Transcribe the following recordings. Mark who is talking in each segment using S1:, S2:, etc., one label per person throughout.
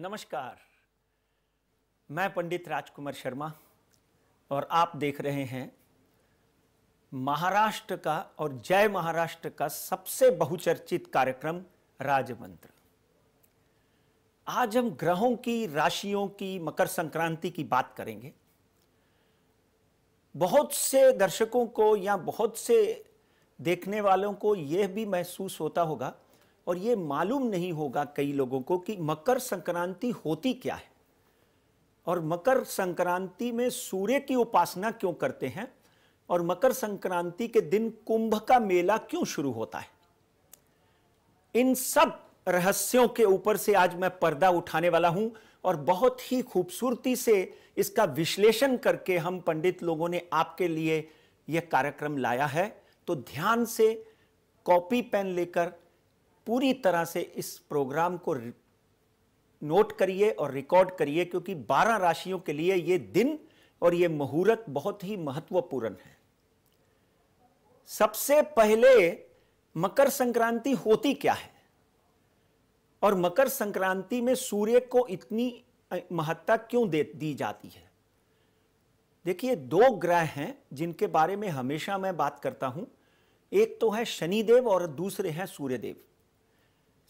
S1: नमस्कार, मैं पंडित राजकुमार शर्मा और आप देख रहे हैं महाराष्ट्र का और जय महाराष्ट्र का सबसे बहुचर्चित कार्यक्रम राजमंत्र। आज हम ग्रहों की, राशियों की, मकर संक्रांति की बात करेंगे। बहुत से दर्शकों को या बहुत से देखने वालों को यह भी महसूस होता होगा और ये मालूम नहीं होगा कई लोगों को कि मकर संक्रांति होती क्या है और मकर संक्रांति में सूर्य की उपासना क्यों करते हैं और मकर संक्रांति के दिन कुंभ का मेला क्यों शुरू होता है। इन सब रहस्यों के ऊपर से आज मैं पर्दा उठाने वाला हूं और बहुत ही खूबसूरती से इसका विश्लेषण करके हम पंडित लोगों ने आपके लिए यह कार्यक्रम लाया है। तो ध्यान से कॉपी पेन लेकर पूरी तरह से इस प्रोग्राम को नोट करिए और रिकॉर्ड करिए, क्योंकि 12 राशियों के लिए ये दिन और ये मुहूर्त बहुत ही महत्वपूर्ण है। सबसे पहले मकर संक्रांति होती क्या है और मकर संक्रांति में सूर्य को इतनी महत्ता क्यों दी जाती है। देखिए, 2 ग्रह हैं जिनके बारे में हमेशा मैं बात करता हूं। एक तो है शनिदेव और दूसरे हैं सूर्यदेव।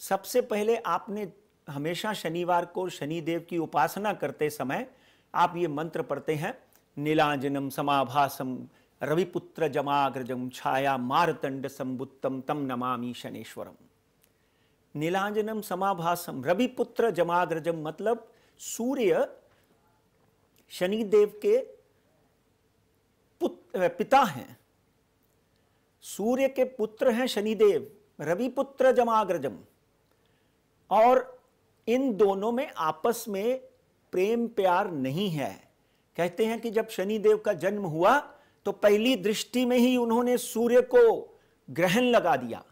S1: सबसे पहले आपने हमेशा शनिवार को शनिदेव की उपासना करते समय आप ये मंत्र पढ़ते हैं, नीलांजनम समाभासम रविपुत्र जमाग्रजम छाया मारतंड संबुत्तम तम नमामि शनेश्वरम। नीलांजनम समाभासम रविपुत्र जमाग्रजम मतलब सूर्य शनिदेव के पिता हैं। सूर्य के पुत्र हैं शनिदेव, रविपुत्र जमाग्रजम। और इन दोनों में आपस में प्रेम प्यार नहीं है। कहते हैं कि जब शनिदेव का जन्म हुआ तो पहली दृष्टि में ही उन्होंने सूर्य को ग्रहण लगा दिया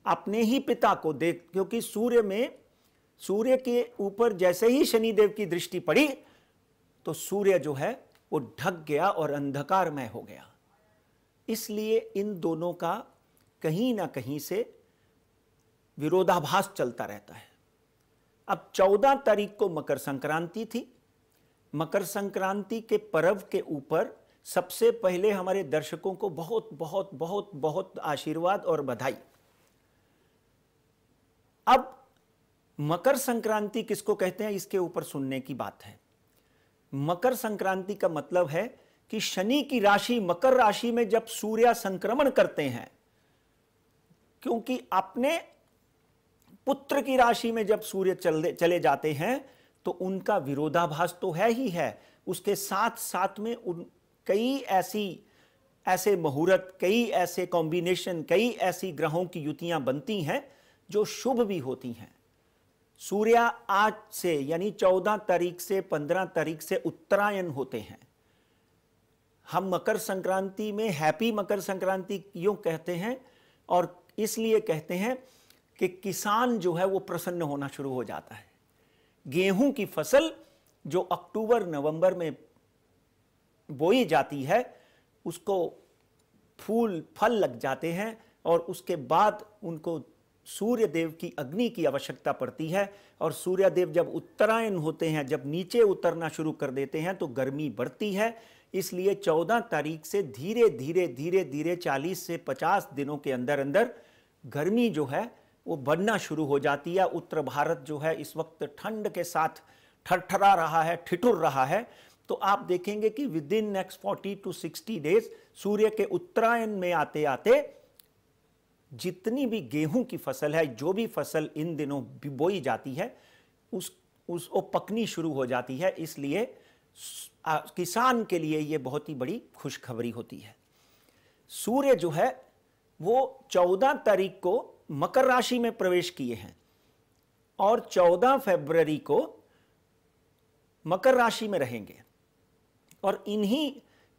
S1: अपने ही पिता को देख, क्योंकि सूर्य के ऊपर जैसे ही शनिदेव की दृष्टि पड़ी तो सूर्य जो है वो ढक गया और अंधकारमय हो गया। इसलिए इन दोनों का कहीं ना कहीं से विरोधाभास चलता रहता है। अब 14 तारीख को मकर संक्रांति थी। मकर संक्रांति के पर्व के ऊपर सबसे पहले हमारे दर्शकों को बहुत बहुत बहुत बहुत आशीर्वाद और बधाई। अब मकर संक्रांति किसको कहते हैं, इसके ऊपर सुनने की बात है। मकर संक्रांति का मतलब है कि शनि की राशि मकर राशि में जब सूर्य संक्रमण करते हैं, क्योंकि अपने पुत्र की राशि में जब सूर्य चले जाते हैं तो उनका विरोधाभास तो है ही है, उसके साथ साथ में कई ऐसे मुहूर्त, कई ऐसे कॉम्बिनेशन, कई ऐसी ग्रहों की युतियां बनती हैं जो शुभ भी होती हैं। सूर्य आज से यानी 14 तारीख से 15 तारीख से उत्तरायण होते हैं। हम मकर संक्रांति में हैप्पी मकर संक्रांति क्यों कहते हैं, और इसलिए कहते हैं कि किसान जो है वो प्रसन्न होना शुरू हो जाता है। गेहूं की फसल जो अक्टूबर नवंबर में बोई जाती है उसको फूल फल लग जाते हैं और उसके बाद उनको सूर्य देव की अग्नि की आवश्यकता पड़ती है। और सूर्य देव जब उत्तरायण होते हैं, जब नीचे उतरना शुरू कर देते हैं तो गर्मी बढ़ती है। इसलिए 14 तारीख से धीरे धीरे 40 से 50 दिनों के अंदर अंदर गर्मी जो है वो बढ़ना शुरू हो जाती है। उत्तर भारत जो है इस वक्त ठंड के साथ ठरठरा रहा है, ठिठुर रहा है। तो आप देखेंगे कि within next 40 to 60 days सूर्य के उत्तरायण में आते आते जितनी भी गेहूं की फसल है, जो भी फसल इन दिनों बोई जाती है वो पकनी शुरू हो जाती है। इसलिए किसान के लिए ये बहुत ही बड़ी खुशखबरी होती है। सूर्य जो है वो 14 तारीख को मकर राशि में प्रवेश किए हैं और 14 फरवरी को मकर राशि में रहेंगे। और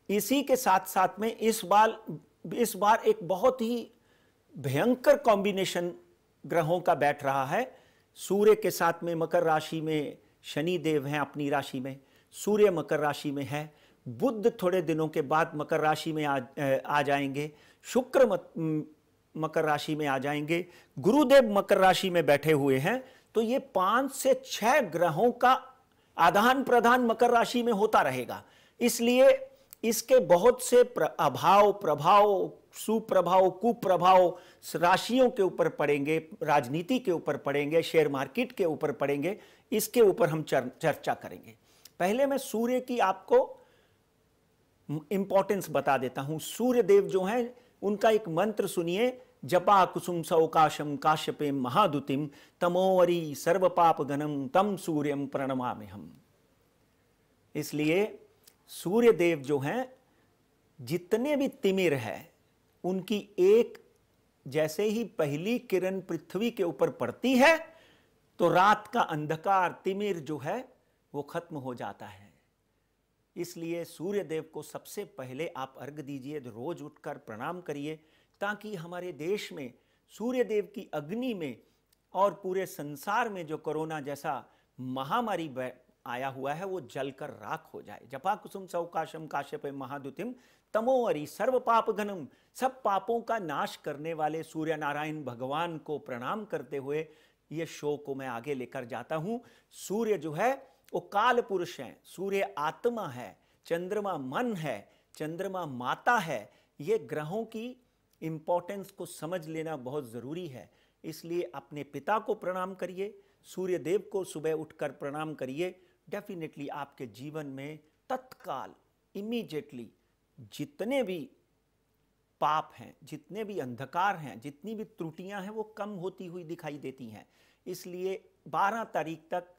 S1: इसी के साथ साथ में इस बार एक बहुत ही भयंकर कॉम्बिनेशन ग्रहों का बैठ रहा है। सूर्य के साथ में मकर राशि में शनि देव हैं अपनी राशि में, सूर्य मकर राशि में है, बुध थोड़े दिनों के बाद मकर राशि में आ जाएंगे, शुक्र मकर राशि में आ जाएंगे, गुरुदेव मकर राशि में बैठे हुए हैं। तो ये 5 से 6 ग्रहों का आदान प्रदान मकर राशि में होता रहेगा। इसलिए इसके बहुत से अभाव, प्रभाव, सुप्रभाव, कुप्रभाव राशियों के ऊपर पड़ेंगे, राजनीति के ऊपर पड़ेंगे, शेयर मार्केट के ऊपर पड़ेंगे। इसके ऊपर हम चर्चा करेंगे। पहले मैं सूर्य की आपको इंपॉर्टेंस बता देता हूं। सूर्य देव जो हैं उनका एक मंत्र सुनिए, जपा कुसुम सौकाशम काश्यपेम महादुतिम तमोवरी सर्व पाप घनम तम सूर्यम प्रणमाम्यहम्। इसलिए सूर्य देव जो हैं, जितने भी तिमिर है उनकी एक जैसे ही पहली किरण पृथ्वी के ऊपर पड़ती है तो रात का अंधकार तिमिर जो है वो खत्म हो जाता है। इसलिए सूर्य देव को सबसे पहले आप अर्घ दीजिए, रोज उठकर प्रणाम करिए, ताकि हमारे देश में सूर्य देव की अग्नि में और पूरे संसार में जो कोरोना जैसा महामारी आया हुआ है वो जलकर राख हो जाए। जपा कुसुम सौकाशम काश्यपे महादुतिम तमोवरी सर्व पाप घनम। सब पापों का नाश करने वाले सूर्य नारायण भगवान को प्रणाम करते हुए ये शो को मैं आगे लेकर जाता हूं। सूर्य जो है वो काल पुरुष है, सूर्य आत्मा है, चंद्रमा मन है, चंद्रमा माता है। ये ग्रहों की इंपॉर्टेंस को समझ लेना बहुत जरूरी है। इसलिए अपने पिता को प्रणाम करिए, सूर्य देव को सुबह उठकर प्रणाम करिए। डेफिनेटली आपके जीवन में तत्काल इमीडिएटली जितने भी पाप हैं, जितने भी अंधकार हैं, जितनी भी त्रुटियां हैं वो कम होती हुई दिखाई देती हैं। इसलिए 12 तारीख तक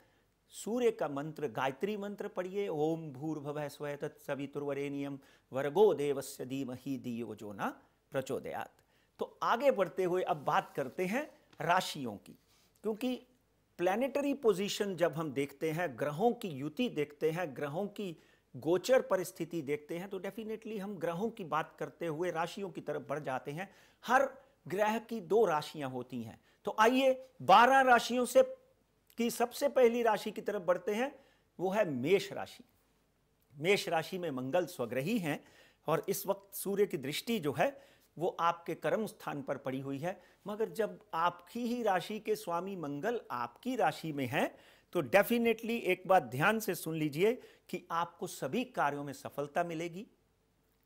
S1: सूर्य का मंत्र, गायत्री मंत्र पढ़िए। ओम भूर्भुवः स्वः तत्सवितुर्वरेण्यं भर्गो देवस्य धीमहि धियो यो न प्रचोदयात्। तो आगे बढ़ते हुए अब बात करते हैं राशियों की, क्योंकि प्लैनेटरी पोजीशन जब हम देखते हैं, ग्रहों की युति देखते हैं, ग्रहों की गोचर परिस्थिति देखते हैं, तो डेफिनेटली हम ग्रहों की बात करते हुए राशियों की तरफ बढ़ जाते हैं। हर ग्रह की 2 राशियां होती हैं। तो आइए 12 राशियों से की सबसे पहली राशि की तरफ बढ़ते हैं, वो है मेष राशि। मेष राशि में मंगल स्वग्रही हैं और इस वक्त सूर्य की दृष्टि जो है वो आपके कर्म स्थान पर पड़ी हुई है। मगर जब आपकी ही राशि के स्वामी मंगल आपकी राशि में हैं तो डेफिनेटली एक बात ध्यान से सुन लीजिए कि आपको सभी कार्यों में सफलता मिलेगी।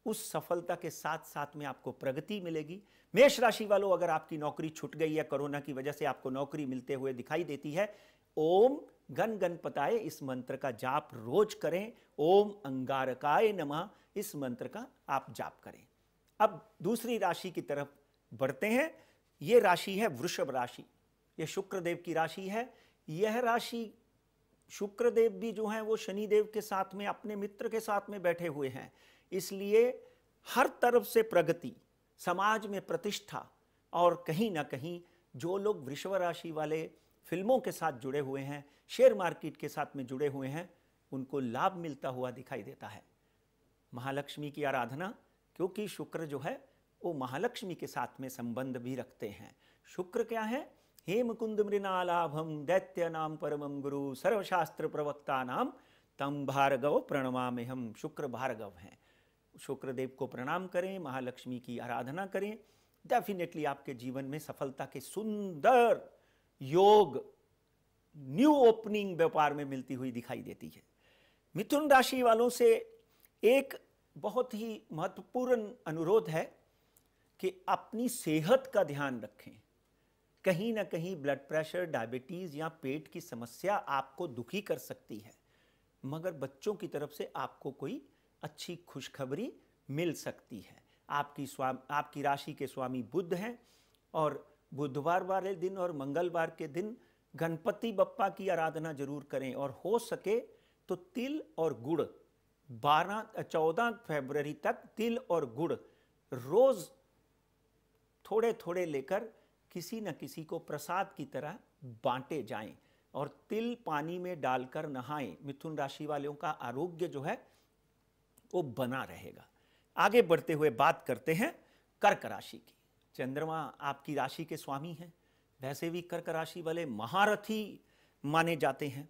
S1: उस सफलता के साथ साथ में आपको प्रगति मिलेगी। मेष राशि वालों, अगर आपकी नौकरी छूट गई या कोरोना की वजह से आपको नौकरी मिलते हुए दिखाई देती है, ओम गण गणपताय इस मंत्र का जाप रोज करें। ओम अंगारकाय नमः इस मंत्र का आप जाप करें। अब दूसरी राशि की तरफ बढ़ते हैं। यह राशि है वृषभ राशि। यह शुक्रदेव की राशि है। यह राशि शुक्रदेव भी जो हैं वो शनिदेव के साथ में अपने मित्र के साथ में बैठे हुए हैं। इसलिए हर तरफ से प्रगति, समाज में प्रतिष्ठा, और कहीं ना कहीं जो लोग वृषभ राशि वाले फिल्मों के साथ जुड़े हुए हैं, शेयर मार्केट के साथ में जुड़े हुए हैं, उनको लाभ मिलता हुआ दिखाई देता है। महालक्ष्मी की आराधना, क्योंकि शुक्र जो है वो महालक्ष्मी के साथ में संबंध भी रखते हैं। शुक्र क्या है? हे मुकुंद मृणालाभम दैत्य नाम परमम गुरु सर्वशास्त्र प्रवक्ता नाम तम भार्गव प्रणमाम्यहम्। शुक्र भार्गव हैं। शुक्रदेव को प्रणाम करें, महालक्ष्मी की आराधना करें। डेफिनेटली आपके जीवन में सफलता के सुंदर योग, न्यू ओपनिंग व्यापार में मिलती हुई दिखाई देती है। मिथुन राशि वालों से एक बहुत ही महत्वपूर्ण अनुरोध है कि अपनी सेहत का ध्यान रखें। कहीं ना कहीं ब्लड प्रेशर, डायबिटीज या पेट की समस्या आपको दुखी कर सकती है, मगर बच्चों की तरफ से आपको कोई अच्छी खुशखबरी मिल सकती है। आपकी राशि के स्वामी बुध हैं और बुधवार वाले दिन और मंगलवार के दिन गणपति बप्पा की आराधना जरूर करें, और हो सके तो तिल और गुड़ 14 फरवरी तक तिल और गुड़ रोज थोड़े थोड़े लेकर किसी न किसी को प्रसाद की तरह बांटे जाएं, और तिल पानी में डालकर नहाएं। मिथुन राशि वालों का आरोग्य जो है वो बना रहेगा। आगे बढ़ते हुए बात करते हैं कर्क राशि की। चंद्रमा आपकी राशि के स्वामी हैं। वैसे भी कर्क राशि वाले महारथी माने जाते हैं।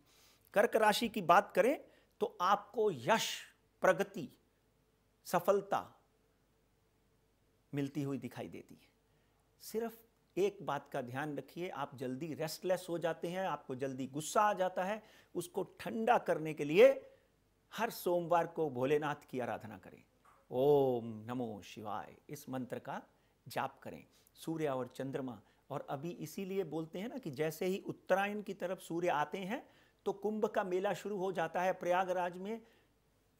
S1: कर्क राशि की बात करें तो आपको यश, प्रगति, सफलता मिलती हुई दिखाई देती है। सिर्फ एक बात का ध्यान रखिए, आप जल्दी रेस्टलेस हो जाते हैं, आपको जल्दी गुस्सा आ जाता है। उसको ठंडा करने के लिए हर सोमवार को भोलेनाथ की आराधना करें। ओम नमो शिवाय इस मंत्र का जाप करें। सूर्य और चंद्रमा, और अभी इसीलिए बोलते हैं ना कि जैसे ही उत्तरायण की तरफ सूर्य आते हैं तो कुंभ का मेला शुरू हो जाता है। प्रयागराज में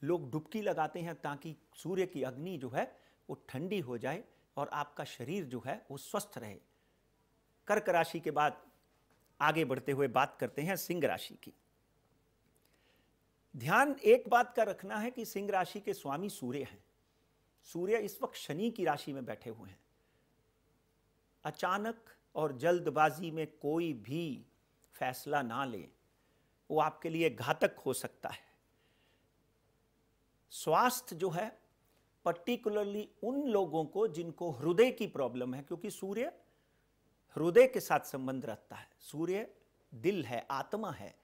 S1: लोग डुबकी लगाते हैं ताकि सूर्य की अग्नि जो है वो ठंडी हो जाए और आपका शरीर जो है वो स्वस्थ रहे। कर्क राशि के बाद आगे बढ़ते हुए बात करते हैं सिंह राशि की। ध्यान एक बात का रखना है कि सिंह राशि के स्वामी सूर्य हैं। सूर्य इस वक्त शनि की राशि में बैठे हुए हैं। अचानक और जल्दबाजी में कोई भी फैसला ना लें, वो आपके लिए घातक हो सकता है। स्वास्थ्य जो है, पर्टिकुलरली उन लोगों को जिनको हृदय की प्रॉब्लम है, क्योंकि सूर्य हृदय के साथ संबंध रखता है। सूर्य दिल है, आत्मा है।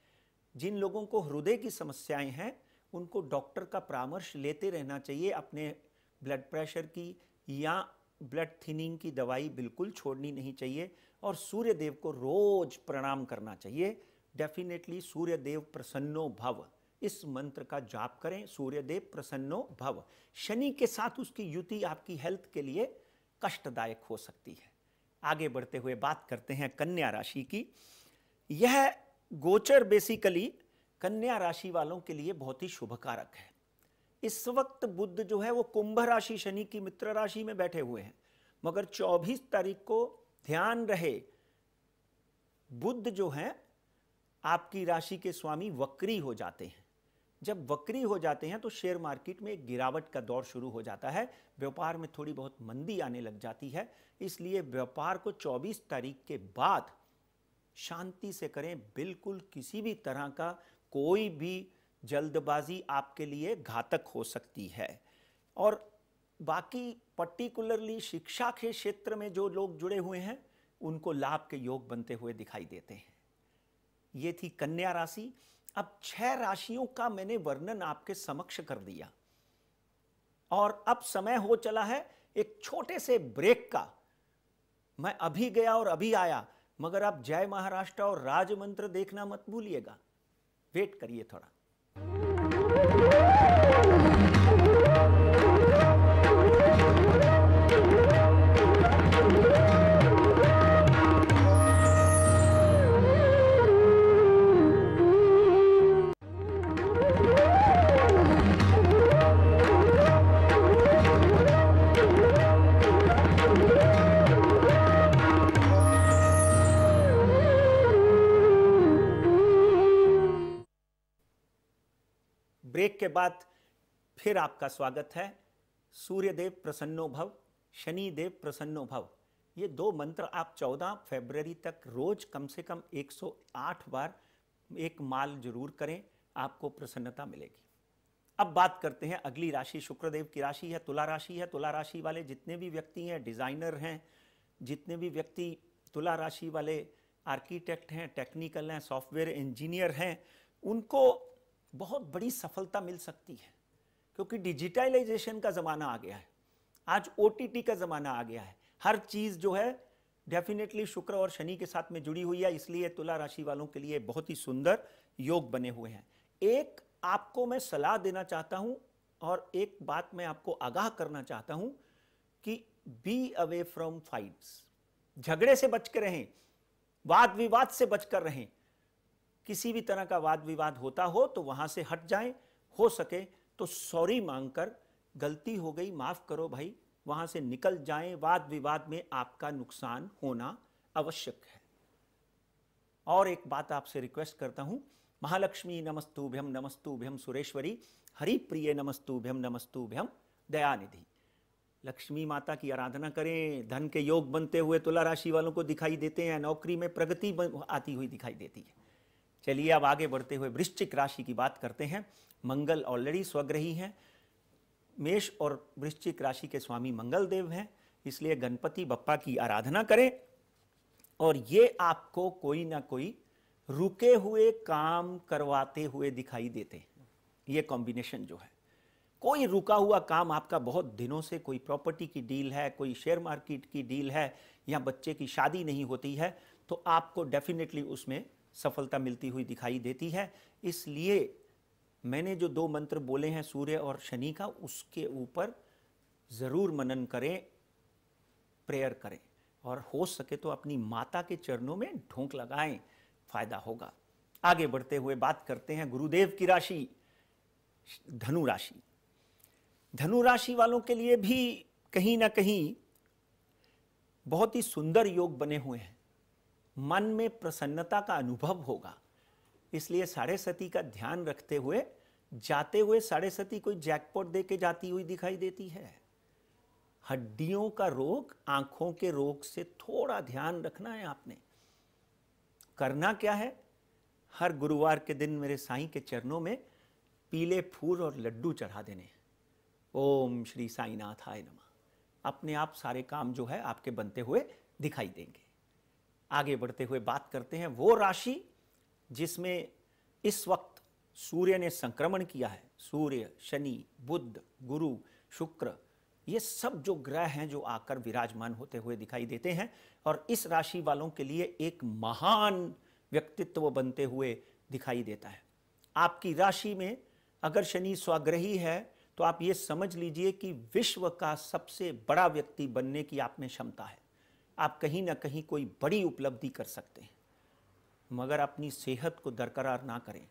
S1: जिन लोगों को हृदय की समस्याएं हैं उनको डॉक्टर का परामर्श लेते रहना चाहिए। अपने ब्लड प्रेशर की या ब्लड थिनिंग की दवाई बिल्कुल छोड़नी नहीं चाहिए और सूर्य देव को रोज प्रणाम करना चाहिए। डेफिनेटली सूर्य देव प्रसन्नो भव इस मंत्र का जाप करें। सूर्य देव प्रसन्नो भव। शनि के साथ उसकी युति आपकी हेल्थ के लिए कष्टदायक हो सकती है। आगे बढ़ते हुए बात करते हैं कन्या राशि की। यह गोचर बेसिकली कन्या राशि वालों के लिए बहुत ही शुभकारक है। इस वक्त बुध जो है वो कुंभ राशि शनि की मित्र राशि में बैठे हुए हैं, मगर 24 तारीख को ध्यान रहे बुध जो है आपकी राशि के स्वामी वक्री हो जाते हैं। जब वक्री हो जाते हैं तो शेयर मार्केट में एक गिरावट का दौर शुरू हो जाता है। व्यापार में थोड़ी बहुत मंदी आने लग जाती है। इसलिए व्यापार को 24 तारीख के बाद शांति से करें। बिल्कुल किसी भी तरह का कोई भी जल्दबाजी आपके लिए घातक हो सकती है। और बाकी पर्टिकुलरली शिक्षा के क्षेत्र में जो लोग जुड़े हुए हैं उनको लाभ के योग बनते हुए दिखाई देते हैं। ये थी कन्या राशि। अब 6 राशियों का मैंने वर्णन आपके समक्ष कर दिया और अब समय हो चला है एक छोटे से ब्रेक का। मैं अभी गया और अभी आया, मगर आप जय महाराष्ट्र और राज मंत्र देखना मत भूलिएगा। वेट करिए थोड़ा। ब्रेक के बाद फिर आपका स्वागत है। सूर्य देव प्रसन्नो भव, शनि देव प्रसन्नो भव, ये 2 मंत्र आप 14 फरवरी तक रोज कम से कम 108 बार एक माल जरूर करें, आपको प्रसन्नता मिलेगी। अब बात करते हैं अगली राशि। शुक्रदेव की राशि है तुला राशि है। तुला राशि वाले जितने भी व्यक्ति हैं, डिजाइनर हैं, जितने भी व्यक्ति तुला राशि वाले आर्किटेक्ट हैं, टेक्निकल हैं, सॉफ्टवेयर इंजीनियर हैं, उनको बहुत बड़ी सफलता मिल सकती है, क्योंकि डिजिटलाइजेशन का ज़माना आ गया है। आज OTT का ज़माना आ गया है। हर चीज़ जो है डेफिनेटली शुक्र और शनि के साथ में जुड़ी हुई है। इसलिए तुला राशि वालों के लिए बहुत ही सुंदर योग बने हुए हैं। एक आपको मैं सलाह देना चाहता हूं और एक बात मैं आपको आगाह करना चाहता हूं कि बी अवे फ्रॉम फाइट्स। झगड़े से बच कर रहें, वाद विवाद से बचकर रहें। किसी भी तरह का वाद विवाद होता हो तो वहां से हट जाएं। हो सके तो सॉरी मांगकर, गलती हो गई माफ करो भाई, वहां से निकल जाएं। वाद विवाद में आपका नुकसान होना आवश्यक है। और एक बात आपसे रिक्वेस्ट करता हूं, महालक्ष्मी नमस्तुभ्यम नमस्तुभ्यम सुरेश्वरी, हरिप्रिय नमस्तुभ्यम नमस्तुभ्यम दयानिधि। लक्ष्मी माता की आराधना करें। धन के योग बनते हुए तुला राशि वालों को दिखाई देते हैं। नौकरी में प्रगति आती हुई दिखाई देती है। चलिए अब आगे बढ़ते हुए वृश्चिक राशि की बात करते हैं। मंगल ऑलरेडी स्वग्रही हैं। मेष और वृश्चिक राशि के स्वामी मंगल देव हैं, इसलिए गणपति बप्पा की आराधना करें और ये आपको कोई ना कोई रुके हुए काम करवाते हुए दिखाई देते हैं। ये कॉम्बिनेशन जो है, कोई रुका हुआ काम आपका बहुत दिनों से, कोई प्रॉपर्टी की डील है, कोई शेयर मार्केट की डील है, या बच्चे की शादी नहीं होती है तो आपको डेफिनेटली उसमें सफलता मिलती हुई दिखाई देती है। इसलिए मैंने जो 2 मंत्र बोले हैं सूर्य और शनि का, उसके ऊपर ज़रूर मनन करें, प्रेयर करें और हो सके तो अपनी माता के चरणों में ढोंक लगाएं, फायदा होगा। आगे बढ़ते हुए बात करते हैं गुरुदेव की राशि धनु राशि। धनु राशि वालों के लिए भी कहीं ना कहीं बहुत ही सुंदर योग बने हुए हैं। मन में प्रसन्नता का अनुभव होगा, इसलिए साढ़े सती का ध्यान रखते हुए जाते हुए साढ़े सती कोई जैकपॉट दे के जाती हुई दिखाई देती है। हड्डियों का रोग, आंखों के रोग से थोड़ा ध्यान रखना है आपने। करना क्या है, हर गुरुवार के दिन मेरे साईं के चरणों में पीले फूल और लड्डू चढ़ा देने हैं। ओम श्री साईनाथाय नमः। अपने आप सारे काम जो है आपके बनते हुए दिखाई देंगे। आगे बढ़ते हुए बात करते हैं वो राशि जिसमें इस वक्त सूर्य ने संक्रमण किया है। सूर्य, शनि, बुध, गुरु, शुक्र, ये सब जो ग्रह हैं जो आकर विराजमान होते हुए दिखाई देते हैं और इस राशि वालों के लिए एक महान व्यक्तित्व बनते हुए दिखाई देता है। आपकी राशि में अगर शनि स्वग्रही है तो आप ये समझ लीजिए कि विश्व का सबसे बड़ा व्यक्ति बनने की आप में क्षमता है। आप कहीं ना कहीं कोई बड़ी उपलब्धि कर सकते हैं, मगर अपनी सेहत को दरकरार ना करें।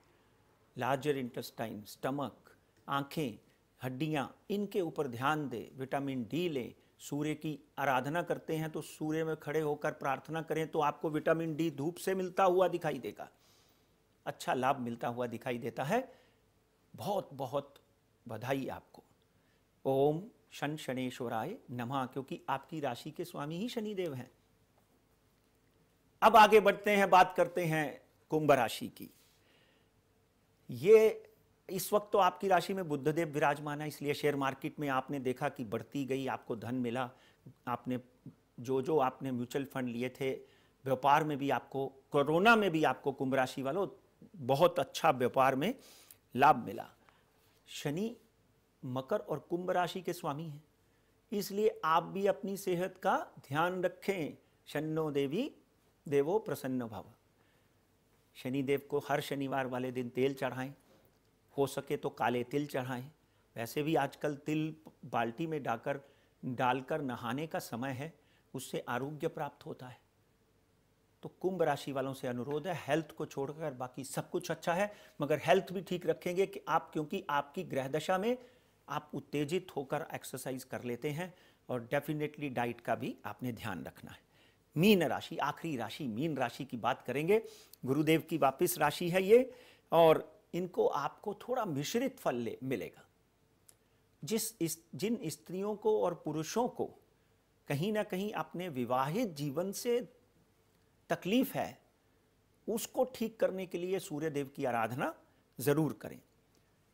S1: लार्जर इंटेस्टाइन, स्टमक, आंखें, हड्डियां, इनके ऊपर ध्यान दें। विटामिन डी लें। सूर्य की आराधना करते हैं तो सूर्य में खड़े होकर प्रार्थना करें तो आपको विटामिन डी धूप से मिलता हुआ दिखाई देगा, अच्छा लाभ मिलता हुआ दिखाई देता है। बहुत बहुत बधाई आपको। ओम शन शनेश्वराय नमः, क्योंकि आपकी राशि के स्वामी ही शनिदेव हैं। अब आगे बढ़ते हैं, बात करते हैं कुंभ राशि की। ये इस वक्त तो आपकी राशि में बुधदेव विराजमान है, इसलिए शेयर मार्केट में आपने देखा कि बढ़ती गई, आपको धन मिला। आपने जो आपने म्यूचुअल फंड लिए थे, व्यापार में भी आपको, कोरोना में भी आपको कुंभ राशि वालों बहुत अच्छा व्यापार में लाभ मिला। शनि मकर और कुंभ राशि के स्वामी हैं, इसलिए आप भी अपनी सेहत का ध्यान रखें। शन्नो देवी देवो प्रसन्न भव। शनिदेव को हर शनिवार वाले दिन तेल चढ़ाएं, हो सके तो काले तिल चढ़ाएं। वैसे भी आजकल तिल बाल्टी में डालकर नहाने का समय है, उससे आरोग्य प्राप्त होता है। तो कुंभ राशि वालों से अनुरोध है, हेल्थ को छोड़कर बाकी सब कुछ अच्छा है, मगर हेल्थ भी ठीक रखेंगे कि आप, क्योंकि आपकी ग्रह दशा में आप उत्तेजित होकर एक्सरसाइज कर लेते हैं और डेफिनेटली डाइट का भी आपने ध्यान रखना है। मीन राशि, आखिरी राशि मीन राशि की बात करेंगे। गुरुदेव की वापिस राशि है ये, और इनको आपको थोड़ा मिश्रित फल मिलेगा। जिन स्त्रियों को और पुरुषों को कहीं ना कहीं अपने विवाहित जीवन से तकलीफ है, उसको ठीक करने के लिए सूर्य देव की आराधना जरूर करें।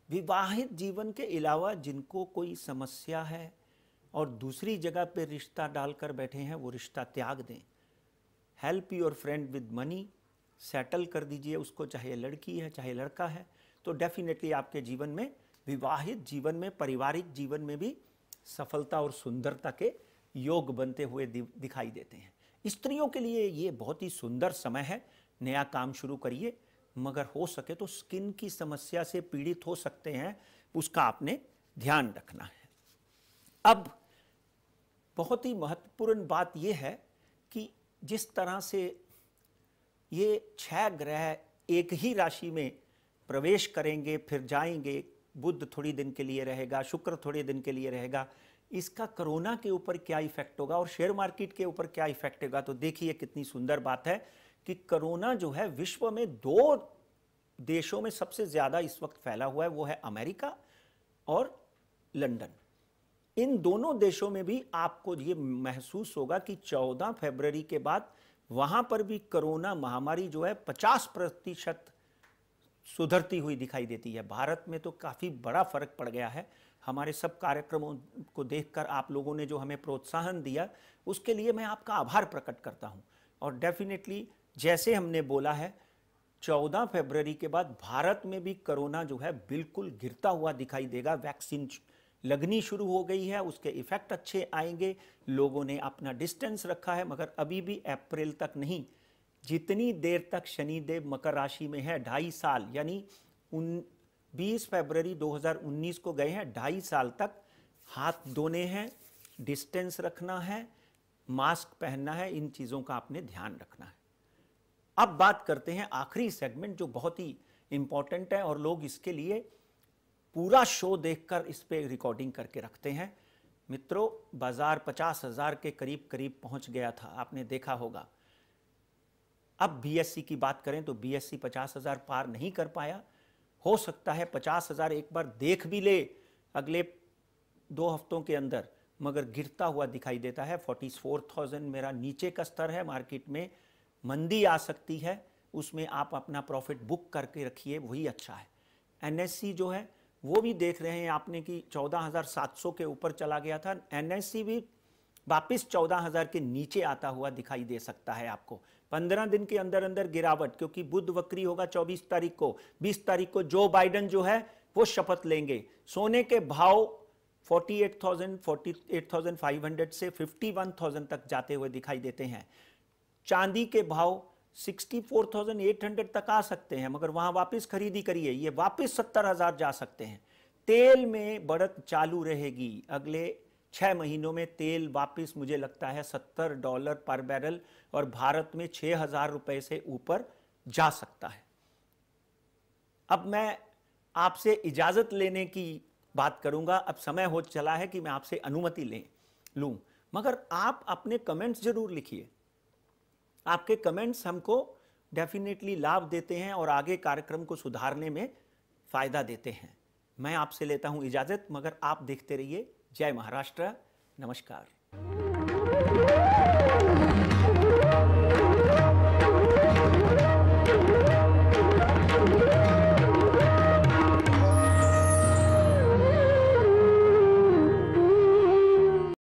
S1: विवाहित जीवन के अलावा जिनको कोई समस्या है और दूसरी जगह पे रिश्ता डालकर बैठे हैं, वो रिश्ता त्याग दें। Help your friend with money, settle कर दीजिए उसको, चाहे लड़की है चाहे लड़का है, तो डेफिनेटली आपके जीवन में, विवाहित जीवन में, पारिवारिक जीवन में भी सफलता और सुंदरता के योग बनते हुए दिखाई देते हैं। स्त्रियों के लिए ये बहुत ही सुंदर समय है। नया काम शुरू करिए, मगर हो सके तो स्किन की समस्या से पीड़ित हो सकते हैं, उसका आपने ध्यान रखना है। अब बहुत ही महत्वपूर्ण बात यह है कि जिस तरह से ये 6 ग्रह एक ही राशि में प्रवेश करेंगे फिर जाएंगे, बुध थोड़ी दिन के लिए रहेगा, शुक्र थोड़े दिन के लिए रहेगा, इसका कोरोना के ऊपर क्या इफेक्ट होगा और शेयर मार्केट के ऊपर क्या इफेक्ट होगा। तो देखिए कितनी सुंदर बात है कि कोरोना जो है विश्व में 2 देशों में सबसे ज्यादा इस वक्त फैला हुआ है, वो है अमेरिका और लंदन। इन दोनों देशों में भी आपको ये महसूस होगा कि 14 फरवरी के बाद वहां पर भी कोरोना महामारी जो है 50% सुधरती हुई दिखाई देती है। भारत में तो काफ़ी बड़ा फर्क पड़ गया है। हमारे सब कार्यक्रमों को देखकर आप लोगों ने जो हमें प्रोत्साहन दिया, उसके लिए मैं आपका आभार प्रकट करता हूं। और डेफिनेटली जैसे हमने बोला है, 14 फरवरी के बाद भारत में भी कोरोना जो है बिल्कुल गिरता हुआ दिखाई देगा। वैक्सीन लगनी शुरू हो गई है, उसके इफेक्ट अच्छे आएंगे। लोगों ने अपना डिस्टेंस रखा है, मगर अभी भी अप्रैल तक नहीं, जितनी देर तक शनिदेव मकर राशि में है, 2.5 साल, यानी 20 फरवरी 2019 को गए हैं, 2.5 साल तक हाथ धोने हैं, डिस्टेंस रखना है, मास्क पहनना है, इन चीज़ों का आपने ध्यान रखना है। अब बात करते हैं आखिरी सेगमेंट जो बहुत ही इंपॉर्टेंट है और लोग इसके लिए पूरा शो देखकर इस पे रिकॉर्डिंग करके रखते हैं। मित्रों, बाजार 50,000 के करीब करीब पहुंच गया था, आपने देखा होगा। अब बीएसई की बात करें तो बीएसई 50,000 पार नहीं कर पाया। हो सकता है 50,000 एक बार देख भी ले अगले 2 हफ्तों के अंदर, मगर गिरता हुआ दिखाई देता है। 44,000 मेरा नीचे का स्तर है। मार्केट में मंदी आ सकती है, उसमें आप अपना प्रॉफिट बुक करके रखिए, वही अच्छा है। एनएससी जो है वो भी देख रहे हैं आपने कि 14,700 के ऊपर चला गया था। एनएससी भी वापिस 14,000 के नीचे आता हुआ दिखाई दे सकता है आपको। 15 दिन के अंदर अंदर गिरावट, क्योंकि बुध वक्री होगा 24 तारीख को। 20 तारीख को जो बाइडेन जो है वो शपथ लेंगे। सोने के भाव 48,000, 48,500 से 51,000 तक जाते हुए दिखाई देते हैं। चांदी के भाव 64,800 तक आ सकते हैं, मगर वहां वापस खरीदी करिए, ये वापस 70,000 जा सकते हैं। तेल में बढ़त चालू रहेगी। अगले 6 महीनों में तेल वापस मुझे लगता है $70 पर बैरल, और भारत में 6,000 रुपए से ऊपर जा सकता है। अब मैं आपसे इजाजत लेने की बात करूंगा। अब समय हो चला है कि मैं आपसे अनुमति लूं, मगर आप अपने कमेंट्स जरूर लिखिए। आपके कमेंट्स हमको डेफिनेटली लाभ देते हैं और आगे कार्यक्रम को सुधारने में फायदा देते हैं। मैं आपसे लेता हूं इजाजत, मगर आप देखते रहिए जय महाराष्ट्र। नमस्कार।